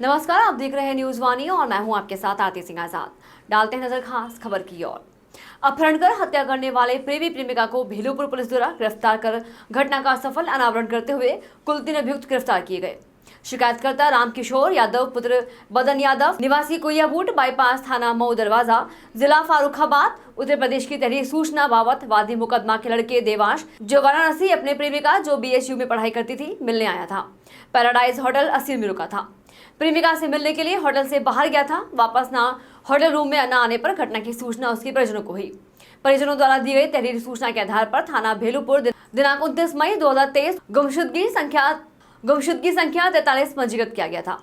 नमस्कार, आप देख रहे हैं न्यूज वाणी और मैं हूं आपके साथ आरती सिंह आजाद। डालते हैं नजर खास खबर की ओर। अपहरण कर हत्या करने वाले प्रेमी प्रेमिका को भेलूपुर पुलिस द्वारा गिरफ्तार कर घटना का सफल अनावरण करते हुए कुल 3 अभियुक्त गिरफ्तार किए गए। शिकायतकर्ता रामकिशोर यादव पुत्र बदन यादव निवासी कुइयाबूट बाईपास थाना मऊ दरवाजा जिला फारुखाबाद उत्तर प्रदेश की तहरीर सूचना बाबत वादी मुकदमा के लड़के देवांश जो वाराणसी अपने प्रेमिका जो बीएचयू में पढ़ाई करती थी मिलने आया था। पैराडाइज होटल असील में रुका था। प्रेमिका से मिलने के लिए होटल से बाहर गया था। वापस ना होटल रूम में न आने पर घटना की सूचना उसके परिजनों को हुई। परिजनों द्वारा दी गई तहरीर सूचना के आधार पर थाना भेलूपुर दिनांक 29 मई 2023 गुमशुदगी संख्या 43 पंजीकृत किया गया था,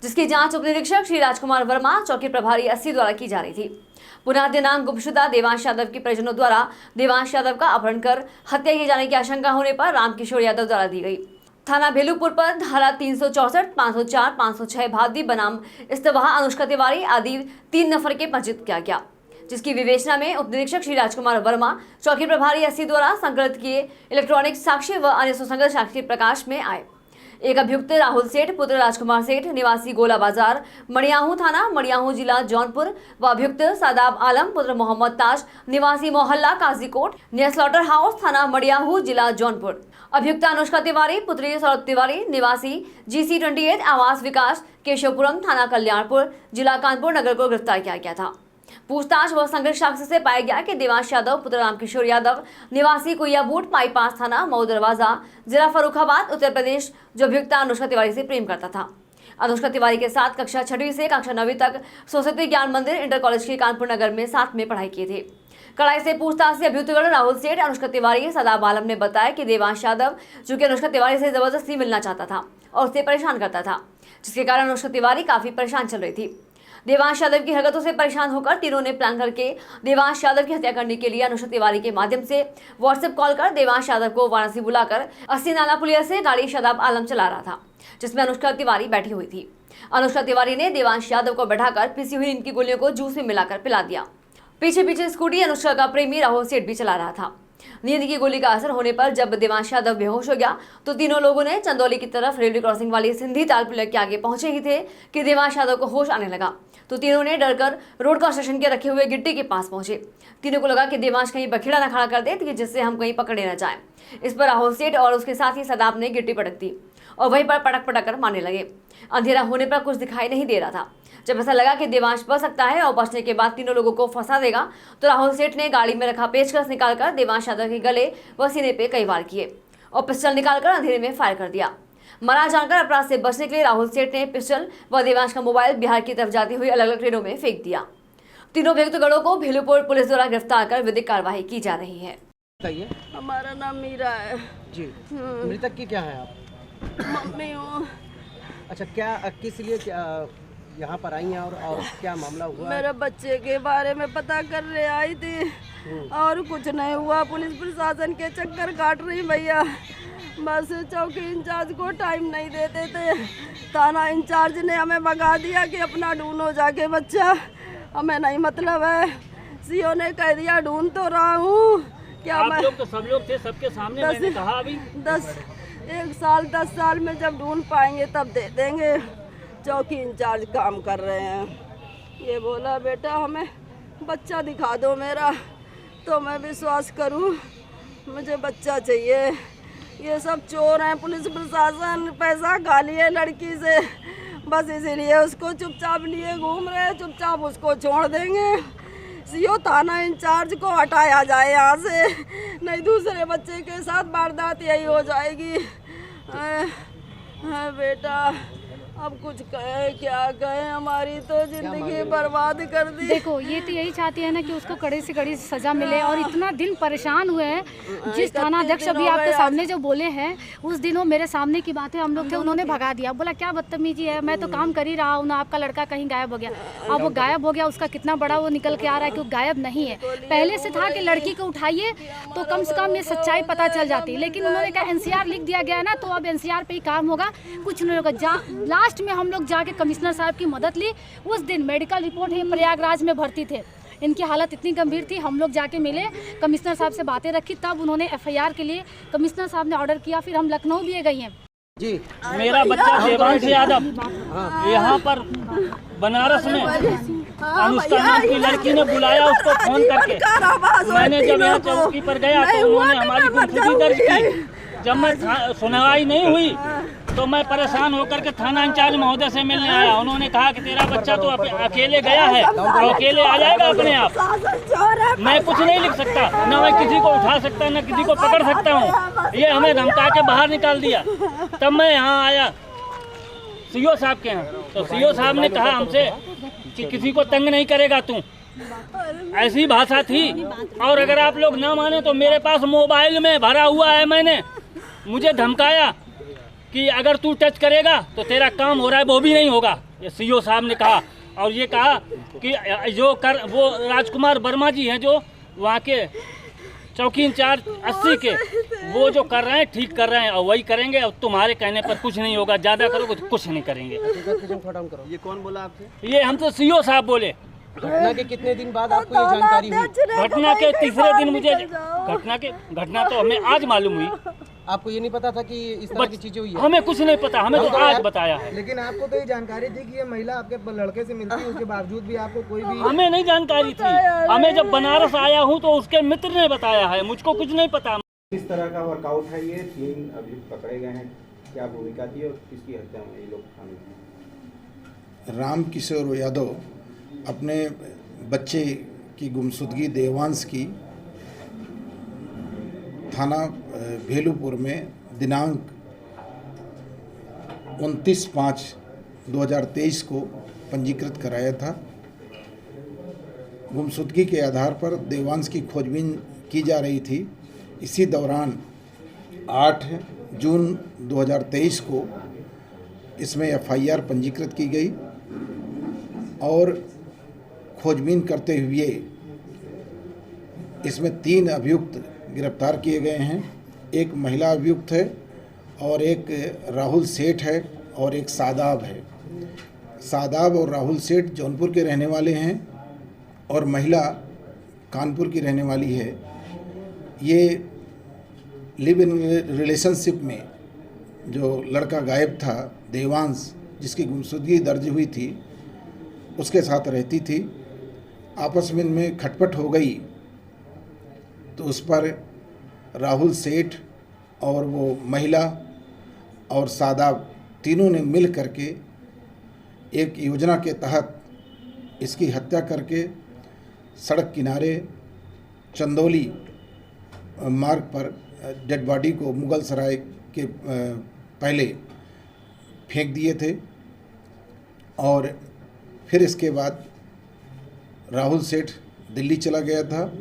जिसकी जांच उप निरीक्षक श्री राजकुमार वर्मा चौकी प्रभारी 80 द्वारा की जा रही थी। पुनः दिनांक गुमशुदा देवांश यादव के परिजनों द्वारा देवांश यादव का अपहरण कर हत्या किए जाने की आशंका होने पर रामकिशोर यादव द्वारा दी गई। थाना भेलूपुर पर धारा 364, 504, 506 भादी बनाम इस्तवाह अनुष्का तिवारी आदि 3 नफर के पंजीकृत किया गया, जिसकी विवेचना में उप निरीक्षक श्री राजकुमार वर्मा चौकी प्रभारी 80 द्वारा संकलित किए इलेक्ट्रॉनिक साक्ष्य व अन्य सुसंगत साक्ष्य प्रकाश में आए। एक अभियुक्त राहुल सेठ पुत्र राजकुमार सेठ निवासी गोला बाजार मड़ियाहू थाना मड़ियाहू जिला जौनपुर व अभियुक्त सादाब आलम पुत्र मोहम्मद ताज निवासी मोहल्ला काजीकोट नियर स्लॉटर हाउस थाना मड़ियाहू जिला जौनपुर। अभियुक्त अनुष्का तिवारी पुत्री सौरभ तिवारी निवासी GC 28 आवास विकास केशवपुरम थाना कल्याणपुर जिला कानपुर नगर को गिरफ्तार किया गया था। पूछताछ व संग्रह साक्ष्य से पाया गया कि देवांश यादव पुत्र रामकिशोर यादव निवासी कुइयाबूट बाईपास थाना मऊ दरवाजा जिला फर्रुखाबाद उत्तर प्रदेश जो अभियुक्त अनुष्का तिवारी से प्रेम करता था। अनुष्का तिवारी के साथ कक्षा 6वीं से कक्षा 9वीं तक सरस्वती ज्ञान मंदिर इंटर कॉलेज के कानपुर नगर में साथ में पढ़ाई किए थे। कड़ाई से पूछताछ से अभियुक्तगण राहुल सेठ अनुष्का तिवारी सदाब आलम ने बताया कि देवांश यादव जो कि अनुष्का तिवारी से जबरदस्ती मिलना चाहता था और उसे परेशान करता था, जिसके कारण अनुष्का तिवारी काफी परेशान चल रही थी। देवांश यादव की हरकतों से परेशान होकर तीनों ने प्लान करके देवांश यादव की हत्या करने के लिए अनुष्का तिवारी के माध्यम से व्हाट्सएप कॉल कर देवांश यादव को वाराणसी बुलाकर 80 नाला पुलिया से गाड़ी शदाब आलम चला रहा था, जिसमें अनुष्का तिवारी बैठी हुई थी। अनुष्का तिवारी ने देवांश यादव को बैठाकर पिसी हुई इनकी गोलियों को जूस में मिलाकर पिला दिया। पीछे पीछे स्कूटी अनुष्का का प्रेमी राहुल सेठ भी चला रहा था। नींद की गोली का असर होने पर जब देवांश यादव बेहोश हो गया तो तीनों लोगों ने चंदौली की तरफ रेलवे क्रॉसिंग वाली सिंधी ताल पुलिया के आगे पहुंचे ही थे कि देवांश यादव को होश आने लगा तो तीनों ने डरकर रोड क्रॉस स्टेशन के रखे हुए गिट्टी के पास पहुंचे। तीनों को लगा कि देवांश कहीं बखेड़ा न खड़ा कर दे कि जिससे हम कहीं पकड़े न जाए। इस पर राहुल सेठ और उसके साथी सदाब ने गिट्टी पटक दी और वहीं पर पटक पटक कर मारने लगे। अंधेरा होने पर कुछ दिखाई नहीं दे रहा था। जब ऐसा लगा कि देवांश बच सकता है और बचने के बाद तीनों लोगों को फंसा देगा तो राहुल सेठ ने गाड़ी में रखा पेचकस निकालकर देवांश यादव के गले व सीने पे कई वार किए और पिस्टल निकालकर अंधेरे में फायर कर दिया। मरा जानकर अपराध से बचने के लिए राहुल सेठ ने पिस्टल व देवांश का मोबाइल बिहार की तरफ जाती हुई अलग अलग ट्रेनों में फेंक दिया। तीनों अभियुक्तगणों को भेलूपुर पुलिस द्वारा गिरफ्तार कर विधिक कार्यवाही की जा रही है। हमारा नाम मीरा है जी। मृतक की क्या है आप? मम्मी हूँ। अच्छा, क्या किस लिए यहाँ पर आई हैं और क्या मामला हुआ? मेरे बच्चे के बारे में पता करने आई थी और कुछ नहीं हुआ। पुलिस प्रशासन के चक्कर काट रही भैया। बस चौकी इंचार्ज को टाइम नहीं देते थे। थाना इंचार्ज ने हमें भगा दिया कि अपना ढूंढो जाके बच्चा, हमें नहीं मतलब है। सीओ ने कह दिया ढूंढ तो रहा हूँ। क्या आप लोग तो सब लोग थे, सबके सामने मैंने कहा अभी 10 साल में जब ढूंढ पाएंगे तब दे देंगे। चौकी इंचार्ज काम कर रहे हैं। ये बोला बेटा हमें बच्चा दिखा दो मेरा, तो मैं विश्वास करूं। मुझे बच्चा चाहिए। ये सब चोर हैं। पुलिस प्रशासन पैसा खा लिए लड़की से, बस इसीलिए उसको चुपचाप लिए घूम रहे हैं। चुपचाप उसको छोड़ देंगे। सीओ थाना इंचार्ज को हटाया जाए यहाँ से, नहीं दूसरे बच्चे के साथ वारदात यही हो जाएगी। बेटा अब कुछ कहे क्या कहे, हमारी तो जिंदगी बर्बाद कर दी। देखो ये तो यही चाहती है ना कि उसको कड़े से कड़ी सजा मिले और इतना दिन परेशान हुए हैं। जिस थाना अध्यक्ष अभी आपके सामने जो बोले हैं उस दिन वो मेरे सामने की बातें हम लोग थे, उन्होंने भगा दिया। बोला क्या बदतमीजी है, मैं तो काम कर ही रहा हूँ ना, आपका लड़का कहीं गायब हो गया। अब वो गायब हो गया, उसका कितना बड़ा वो निकल के आ रहा है कि वो गायब नहीं है। पहले से था कि लड़की को उठाइए तो कम से कम ये सच्चाई पता चल जाती, लेकिन उन्होंने कहा NCR लिख दिया गया है ना, तो अब NCR पे ही काम होगा, कुछ नहीं होगा। लास्ट में हम लोग जाके कमिश्नर साहब की मदद ली। उस दिन मेडिकल रिपोर्ट है प्रयागराज में भर्ती थे, इनकी हालत इतनी गंभीर थी। हम लोग जाके मिले, कमिश्नर साहब से बातें रखी, तब उन्होंने FIR के लिए कमिश्नर साहब ने ऑर्डर किया। फिर हम लखनऊ भी गए हैं। जी मेरा बच्चा देवांश यादव यहाँ पर बनारस में अनुष्का नाम की लड़की ने बुलाया उसको फोन करके। मैंने जब यहाँ चौकी पर गया तो उन्होंने हमारी गुमशुदगी दर्ज की। जब मैं सुनवाई नहीं हुई तो मैं परेशान होकर के थाना इंचार्ज महोदय से मिलने आया। उन्होंने कहा कि तेरा बच्चा तो अकेले गया है तो अकेले आ जाएगा अपने आप। मैं कुछ नहीं लिख सकता, न मैं किसी को उठा सकता, न किसी को पकड़ सकता हूँ। ये हमें धमका के बाहर निकाल दिया। तब मैं यहाँ आया सीओ साहब के यहाँ, तो सीओ साहब ने कहा हमसे कि किसी को तंग नहीं करेगा तू। ऐसी भाषा थी। और अगर आप लोग ना माने तो मेरे पास मोबाइल में भरा हुआ है, मैंने मुझे धमकाया कि अगर तू टच करेगा तो तेरा काम हो रहा है वो भी नहीं होगा, ये सीओ साहब ने कहा। और ये कहा कि वो राजकुमार वर्मा जी हैं जो वहाँ के चौकी इंचार्ज 80 के, वो जो कर रहे हैं ठीक कर रहे हैं और वही करेंगे। और तुम्हारे कहने पर कुछ नहीं होगा, ज़्यादा करोगे तो कुछ नहीं करेंगे। ये कौन बोला आपसे? ये हमसे सीओ साहब बोले। घटना के कितने दिन बाद आपको ये जानकारी हुई? घटना के तीसरे दिन मुझे घटना तो हमें आज मालूम हुई। आपको ये नहीं पता था कि इस तरह की चीजें हुई है? हमें कुछ नहीं पता, हमें तो आज बताया है। लेकिन आपको तो ये जानकारी थी कि ये महिला आपके लड़के से मिलती है, उसके बावजूद भी आपको कोई भी हमें नहीं जानकारी थी। हमें जब बनारस आया हूँ तो उसके मित्र ने बताया है, मुझको कुछ नहीं पता। किस तरह का वर्कआउट है ये? 3 अभियुक्त पकड़े गए हैं, क्या भूमिका थी और किसकी हत्या में ये लोग शामिल हैं? राम किशोर यादव अपने बच्चे की गुमशुदगी देवांश की थाना भेलूपुर में दिनांक 29/5/2023 को पंजीकृत कराया था। गुमशुदगी के आधार पर देवांश की खोजबीन की जा रही थी। इसी दौरान 8 जून 2023 को इसमें FIR पंजीकृत की गई और खोजबीन करते हुए इसमें 3 अभियुक्त गिरफ्तार किए गए हैं। एक महिला अभियुक्त है और एक राहुल सेठ है और एक सादाब है। सादाब और राहुल सेठ जौनपुर के रहने वाले हैं और महिला कानपुर की रहने वाली है। ये लिव इन रिलेशनशिप में जो लड़का गायब था देवांश, जिसकी गुमशुदगी दर्ज हुई थी, उसके साथ रहती थी। आपस में इनमें खटपट हो गई तो उस पर राहुल सेठ और वो महिला और सादाब तीनों ने मिल करके एक योजना के तहत इसकी हत्या करके सड़क किनारे चंदौली मार्ग पर डेड बॉडी को मुगल सराय के पहले फेंक दिए थे। और फिर इसके बाद राहुल सेठ दिल्ली चला गया था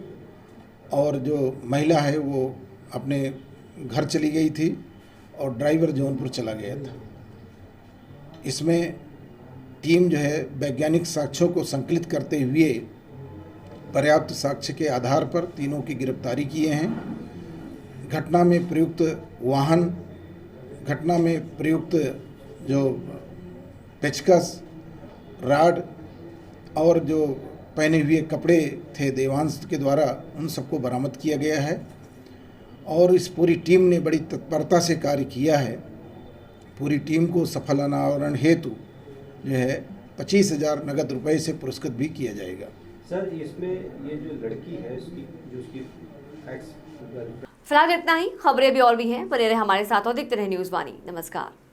और जो महिला है वो अपने घर चली गई थी और ड्राइवर जौनपुर चला गया था। इसमें टीम जो है वैज्ञानिक साक्ष्यों को संकलित करते हुए पर्याप्त साक्ष्य के आधार पर तीनों की गिरफ्तारी किए हैं। घटना में प्रयुक्त वाहन, घटना में प्रयुक्त जो पेचकस, राड और जो पहने हुए कपड़े थे देवांश के द्वारा, उन सबको बरामद किया गया है। और इस पूरी टीम ने बड़ी तत्परता से कार्य किया है। पूरी टीम को सफल अनावरण हेतु जो है 25,000 नगद रुपए से पुरस्कृत भी किया जाएगा। सर, इसमें ये जो लड़की है उसकी एक्स। फिलहाल इतना ही। खबरें भी और भी हैं, बने रहे हमारे साथ और देखते रहे न्यूज़ वाणी। नमस्कार।